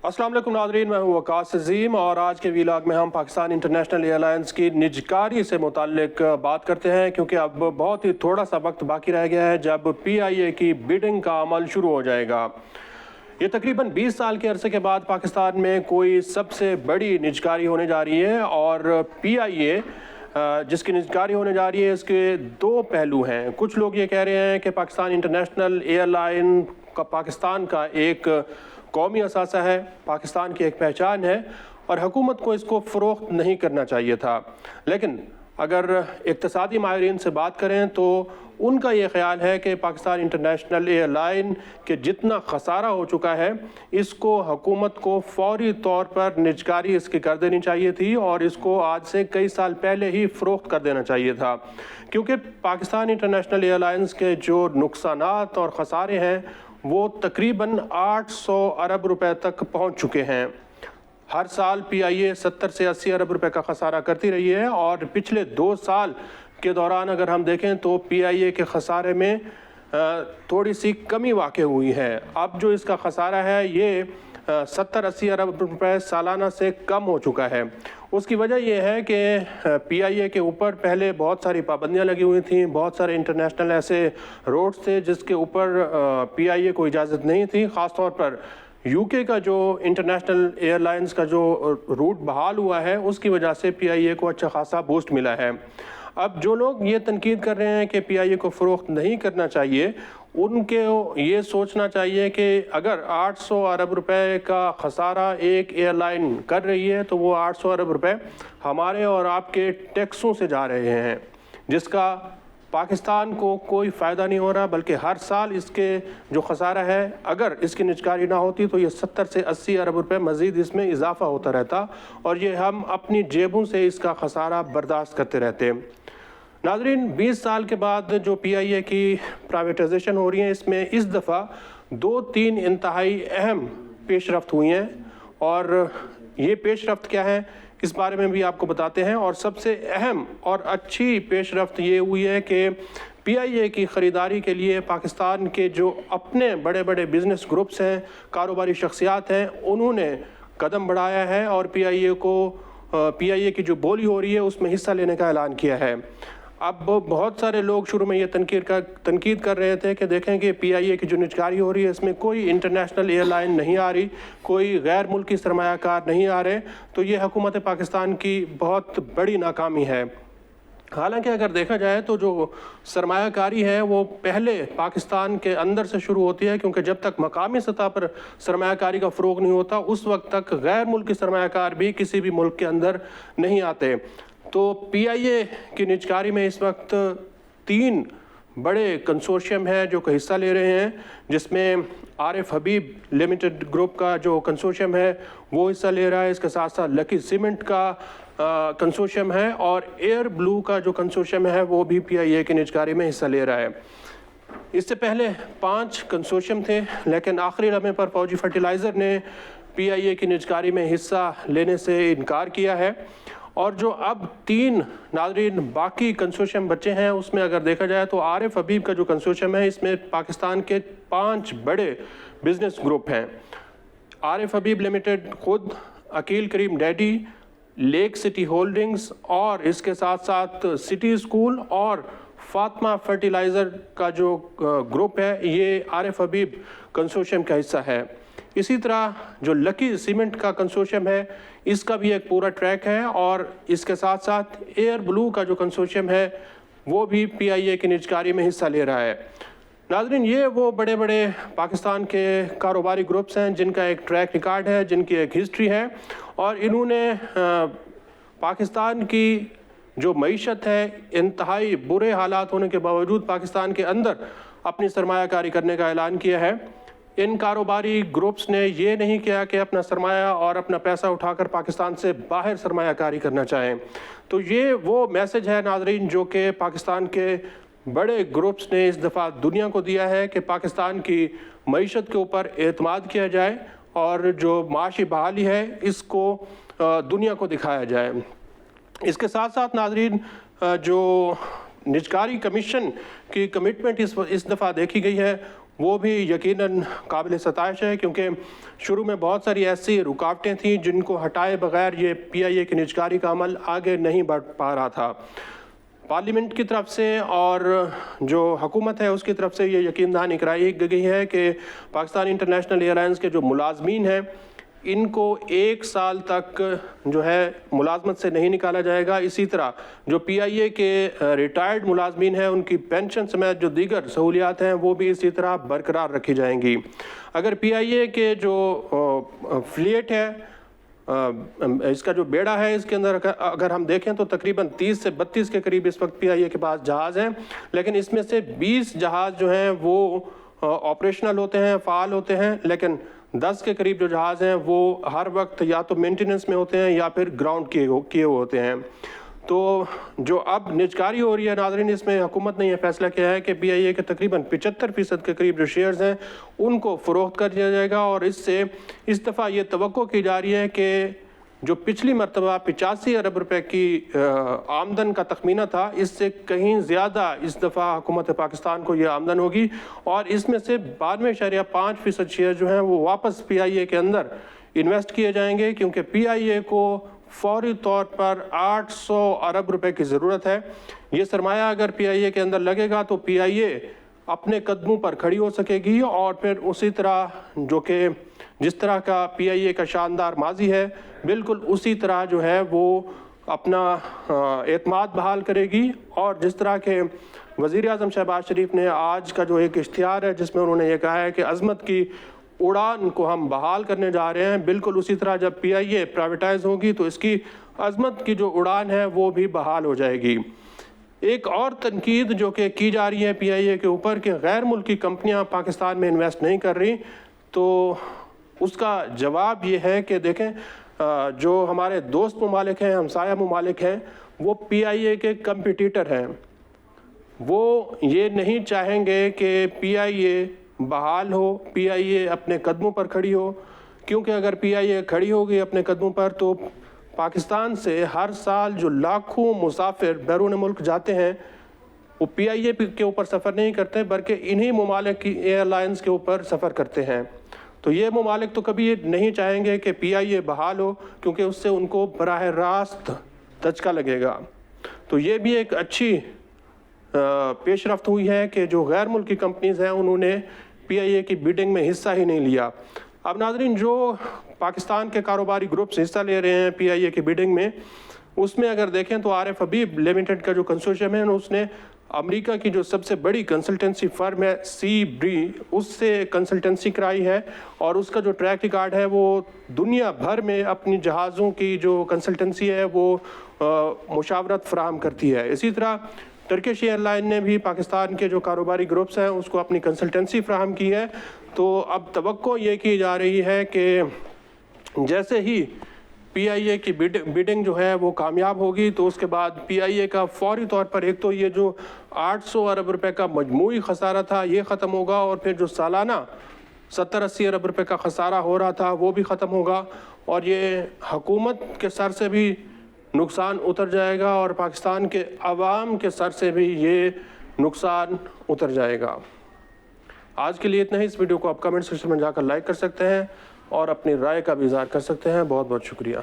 अस्सलाम वालेकुम नाज़रीन, मैं हूँ वकास अज़ीम और आज के वीलॉग में हम पाकिस्तान इंटरनेशनल एयरलाइंस की निजकारी से मुताल्लिक बात करते हैं, क्योंकि अब बहुत ही थोड़ा सा वक्त बाकी रह गया है जब PIA की बिडिंग का अमल शुरू हो जाएगा। ये तकरीबन 20 साल के अरसे के बाद पाकिस्तान में कोई सबसे बड़ी निजकारी होने जा रही है और PIA जिसकी निजकारी होने जा रही है इसके दो पहलू हैं। कुछ लोग ये कह रहे हैं कि पाकिस्तान इंटरनेशनल एयरलाइन का पाकिस्तान का एक कौमी असासा है, पाकिस्तान की एक पहचान है और हुकूमत को इसको फ़रोख्त नहीं करना चाहिए था। लेकिन अगर इक़्तिसादी माहिरीन से बात करें तो उनका ये ख्याल है कि पाकिस्तान इंटरनेशनल एयरलाइन के जितना खसारा हो चुका है इसको हुकूमत को फौरी तौर पर निजकारी इसकी कर देनी चाहिए थी और इसको आज से कई साल पहले ही फ़रोख्त कर देना चाहिए था, क्योंकि पाकिस्तान इंटरनेशनल एयरलाइंस के जो नुकसानात और खसारे हैं वो तकरीबन 800 अरब रुपए तक पहुंच चुके हैं। हर साल PIA 70 से 80 अरब रुपए का खसारा करती रही है और पिछले 2 साल के दौरान अगर हम देखें तो PIA के खसारे में थोड़ी सी कमी वाक़ई हुई है। अब जो इसका खसारा है ये 70-80 अरब रुपए सालाना से कम हो चुका है। उसकी वजह यह है कि PIA के ऊपर पहले बहुत सारी पाबंदियां लगी हुई थी, बहुत सारे इंटरनेशनल ऐसे रोड्स थे जिसके ऊपर PIA को इजाज़त नहीं थी। ख़ास तौर पर UK का जो इंटरनेशनल एयरलाइंस का जो रूट बहाल हुआ है उसकी वजह से PIA को अच्छा खासा बूस्ट मिला है। अब जो लोग ये तनकीद कर रहे हैं कि PIA को फ़रोख्त नहीं करना चाहिए, उनके ये सोचना चाहिए कि अगर 800 अरब रुपए का खसारा एक एयरलाइन कर रही है तो वो 800 अरब रुपए हमारे और आपके टैक्सों से जा रहे हैं, जिसका पाकिस्तान को कोई फ़ायदा नहीं हो रहा, बल्कि हर साल इसके जो खसारा है अगर इसकी निजकारी ना होती तो ये 70 से 80 अरब रुपए मज़ीद इसमें इजाफ़ा होता रहता और ये हम अपनी जेबों से इसका खसारा बर्दाश्त करते रहते। नाज़रीन, 20 साल के बाद जो PIA की प्राइवेटाइजेशन हो रही है इसमें इस दफ़ा 2-3 इंतहाई अहम पेशरफ्त हुई हैं और ये पेशरफ्त क्या है इस बारे में भी आपको बताते हैं। और सबसे अहम और अच्छी पेशरफ्त ये हुई है कि PIA की ख़रीदारी के लिए पाकिस्तान के जो अपने बड़े बड़े बिज़नेस ग्रुप्स हैं, कारोबारी शख्सियात हैं, उन्होंने कदम बढ़ाया है और PIA की जो बोली हो रही है उसमें हिस्सा लेने का ऐलान किया है। अब बहुत सारे लोग शुरू में ये तनकीद कर रहे थे कि देखें कि PIA की जो निजकारी हो रही है इसमें कोई इंटरनेशनल एयरलाइन नहीं आ रही, कोई गैर मुल्की सरमायाकार नहीं आ रहे, तो ये हुकूमत पाकिस्तान की बहुत बड़ी नाकामी है। हालांकि अगर देखा जाए तो जो सरमायाकारी है वो पहले पाकिस्तान के अंदर से शुरू होती है, क्योंकि जब तक मकामी सतह पर सरमायाकारी का फ़रोग़ नहीं होता उस वक्त तक गैर मुल्की सरमायाकार भी किसी भी मुल्क के अंदर नहीं आते। तो PIA की निजकारी में इस वक्त 3 बड़े कंसोर्शियम हैं जो कि हिस्सा ले रहे हैं, जिसमें आरिफ हबीब लिमिटेड ग्रुप का जो कंसोर्शियम है वो हिस्सा ले रहा है, इसके साथ साथ लकी सीमेंट का कंसोर्शियम है और एयर ब्लू का जो कंसोर्शियम है वो भी PIA की निजकारी में हिस्सा ले रहा है। इससे पहले 5 कंसोर्शियम थे, लेकिन आखिरी लम्हे पर फौजी फर्टिलाइज़र ने PIA की निजकारी में हिस्सा लेने से इनकार किया है और जो अब 3 नाज़रीन बाकी कंसोर्शियम बचे हैं उसमें अगर देखा जाए तो आरिफ हबीब का जो कंसोर्शियम है इसमें पाकिस्तान के 5 बड़े बिज़नेस ग्रुप हैं। आरिफ हबीब लिमिटेड खुद, अकील करीम डैडी, लेक सिटी होल्डिंग्स और इसके साथ साथ सिटी स्कूल और फातिमा फर्टिलाइज़र का जो ग्रुप है ये आरिफ हबीब कंसोर्शियम का हिस्सा है। इसी तरह जो लकी सीमेंट का कंसोर्शियम है इसका भी एक पूरा ट्रैक है और इसके साथ साथ एयर ब्लू का जो कंसोर्शियम है वो भी PIA की निजकारी में हिस्सा ले रहा है। नाज़रीन, ये वो बड़े बड़े पाकिस्तान के कारोबारी ग्रुप्स हैं जिनका एक ट्रैक रिकॉर्ड है, जिनकी एक हिस्ट्री है और इन्होंने पाकिस्तान की जो मईशत है इंतहाई बुरे हालात होने के बावजूद पाकिस्तान के अंदर अपनी सरमायाकारी करने का ऐलान किया है। इन कारोबारी ग्रुप्स ने ये नहीं किया कि अपना सरमाया और अपना पैसा उठाकर पाकिस्तान से बाहर सरमायाकारी करना चाहें। तो ये वो मैसेज है नाज़रीन जो कि पाकिस्तान के बड़े ग्रुप्स ने इस दफ़ा दुनिया को दिया है कि पाकिस्तान की मईशत के ऊपर एतमाद किया जाए और जो माशी बहाली है इसको दुनिया को दिखाया जाए। इसके साथ साथ नाज़रीन जो निजकारी कमीशन की कमिटमेंट इस दफ़ा देखी गई है وہ بھی یقیناً قابل ستائش ہے، کیونکہ شروع میں بہت ساری ایسی رکاوٹیں تھیں جن کو ہٹائے بغیر یہ پی آئی اے کی نجکاری کا عمل آگے نہیں بڑھ پا رہا تھا۔ پارلیمنٹ کی طرف سے اور جو حکومت ہے اس کی طرف سے یہ یقین دہانی کرائی گئی ہے کہ پاکستان انٹرنیشنل ایئر لائنز کے جو ملازمین ہیں ان کو 1 سال تک جو ہے ملازمت سے نہیں نکالا جائے گا۔ اسی طرح جو پی آئی اے کے ریٹائرڈ ملازمین ہیں ان کی پینشن سمیت جو دیگر سہولیات ہیں وہ بھی اسی طرح برقرار رکھی جائیں گی۔ اگر پی آئی اے کے جو فلیٹ ہے، اس کا جو بیڑا ہے، اس کے اندر اگر ہم دیکھیں تو تقریباً 30 سے 32 کے قریب اس وقت پی آئی اے کے پاس جہاز ہیں، لیکن اس میں سے 20 جہاز جو ہیں وہ آپریشنل ہوتے ہیں، فعال ہوتے ہیں، لیکن 10 کے قریب جو جہاز ہیں وہ ہر وقت یا تو مینٹیننس میں ہوتے ہیں یا پھر گراؤنڈ کیے ہوئے ہوتے ہیں۔ تو جو اب نجکاری ہو رہی ہے ناظرین، اس میں حکومت نے یہ فیصلہ کیا ہے کہ پی آئی اے کے تقریباً 75% کے قریب جو شیئرز ہیں ان کو فروخت کر دیا جائے گا، اور اس سے اس دفعہ یہ توقع کی جا رہی ہے کہ جو پچھلی مرتبہ 85 ارب روپے کی آمدن کا تخمینہ تھا، اس سے کہیں زیادہ اس دفعہ حکومت پاکستان کو یہ آمدن ہوگی، اور اس میں سے 92.5% شیئر جو ہیں وہ واپس پی آئی اے کے اندر انویسٹ کیے جائیں گے، کیونکہ پی آئی اے کو فوری طور پر 800 ارب روپے کی ضرورت ہے۔ یہ سرمایہ اگر پی آئی اے کے اندر لگے گا تو پی آئی اے اپنے قدموں پر کھڑی ہو سکے گی، اور پھر اسی طرح جو کہ جس طرح کا پی آئی اے کا شاندار ماضی ہے بالکل اسی طرح جو ہے وہ اپنا اعتماد بحال کرے گی، اور جس طرح کے وزیر اعظم شہباز شریف نے آج کا جو ایک اشتہار ہے جس میں انہوں نے یہ کہا ہے کہ عظمت کی اڑان کو ہم بحال کرنے جا رہے ہیں، بالکل اسی طرح جب پی آئی اے پرائیویٹائز ہوگی تو اس کی عظمت کی جو اڑان ہے وہ بھی بحال ہو جائے گی۔ ایک اور تنقید جو کہ کی جا رہی ہے پی آئی اے کے اوپر کہ غیر ملکی کمپنیاں پاکستان میں انویسٹ نہیں کر رہی، تو اس کا جواب یہ ہے کہ دیکھیں جو ہمارے دوست ممالک ہیں، ہمسایہ ممالک ہیں، وہ پی آئی اے کے کمپیٹیٹر ہیں، وہ یہ نہیں چاہیں گے کہ پی آئی اے بحال ہو، پی آئی اے اپنے قدموں پر کھڑی ہو، کیونکہ اگر پی آئی اے کھڑی ہوگی اپنے قدموں پر تو پاکستان سے ہر سال جو لاکھوں مسافر بیرون ملک جاتے ہیں وہ پی آئی اے کے اوپر سفر نہیں کرتے بلکہ انہی ممالک کی ایئر لائنز کے اوپر سفر کرتے ہیں۔ تو یہ ممالک تو کبھی نہیں چاہیں گے کہ پی آئی اے بحال ہو، کیونکہ اس سے ان کو براہ راست دھچکا لگے گا۔ تو یہ بھی ایک اچھی پیش رفت ہوئی ہے کہ جو غیر ملکی کمپنیز ہیں انہوں نے پی آئی اے کی بیڈنگ میں حصہ ہی نہیں لیا۔ اب ناظرین، جو پاکستان کے کاروباری گروپس حصہ لے رہے ہیں پی آئی اے کی بیڈنگ میں، اس میں اگر دیکھیں تو عارف حبیب لمیٹڈ کا جو کنسورشیم ہے اس نے امریکہ کی جو سب سے بڑی کنسلٹنسی فرم ہے سی بری، اس سے کنسلٹنسی کرائی ہے، اور اس کا جو ٹریک ریکارڈ ہے وہ دنیا بھر میں اپنی جہازوں کی جو کنسلٹنسی ہے وہ مشاورت فراہم کرتی ہے۔ اسی طرح ٹرکش ایئر لائن نے بھی پاکستان کے جو کاروباری گروپس ہیں اس کو اپنی کنسلٹنسی فراہم کی ہے۔ تو اب توقع یہ کی جا رہی ہے کہ جیسے ہی پی آئی اے کی بیڈنگ جو ہے وہ کامیاب ہوگی تو اس کے بعد پی آئی اے کا فوری طور پر ایک تو یہ جو 800 ارب روپے کا مجموعی خسارہ تھا یہ ختم ہوگا، اور پھر جو سالانہ 70-80 ارب روپے کا خسارہ ہو رہا تھا وہ بھی ختم ہوگا، اور یہ حکومت کے سر سے بھی نقصان اتر جائے گا اور پاکستان کے عوام کے سر سے بھی یہ نقصان اتر جائے گا۔ آج کے لیے اتنا ہی۔ اس ویڈیو کو آپ کمنٹ سیکشن میں جا کر لائک کر سکتے ہیں اور اپنی رائے کا بھی اظہار کر سکتے ہیں۔ بہت بہت شکریہ۔